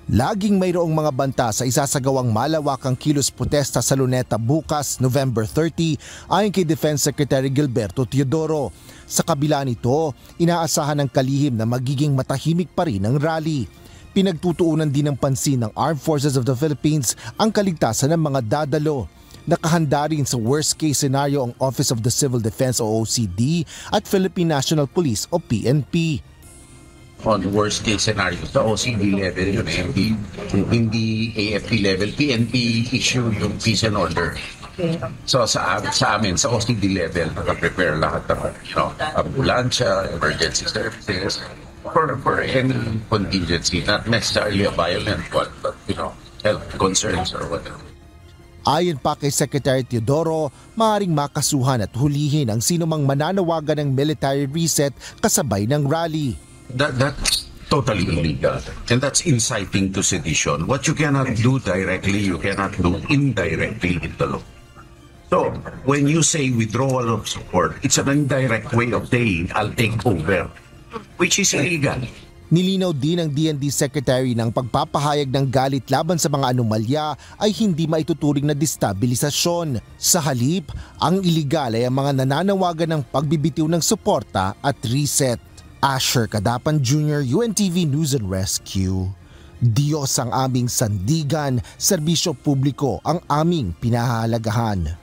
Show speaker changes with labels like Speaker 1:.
Speaker 1: Laging mayroong mga banta sa isasagawang malawakang kilos protesta sa Luneta bukas, November 30, ayon kay Defense Secretary Gilberto Teodoro. Sa kabila nito, inaasahan ng kalihim na magiging matahimik pa rin ang rally. Pinagtutuunan din ng pansin ng Armed Forces of the Philippines ang kaligtasan ng mga dadalo. Nakahanda rin sa worst case scenario ang Office of the Civil Defense o OCD at Philippine National Police o PNP.
Speaker 2: On worst case scenario, sa OCD level yun, hindi AFP level, PNP issue yung peace and order. So sa amin, sa OCD level, naka-prepare lahat ng ambulansya, emergency services, for any contingency, not necessarily a violent one, but health concerns or whatever.
Speaker 1: Ayon pa kay Secretary Teodoro, maaaring makasuhan at hulihin ang sinumang mananawagan ng military reset kasabay ng rally.
Speaker 2: That's totally illegal, and that's inciting to sedition. What you cannot do directly, you cannot do indirectly in the law. So, when you say withdrawal of support, it's an indirect way of saying, I'll take over, which is illegal.
Speaker 1: Nilinaw din ng DND Secretary ng pagpapahayag ng galit laban sa mga anomalya ay hindi maituturing na destabilisasyon. Sa halip, ang iligal ay ang mga nananawagan ng pagbibitiw ng suporta at reset. Asher Cadapan Jr., UNTV News and Rescue. Diyos ang aming sandigan, serbisyo publiko ang aming pinahahalagahan.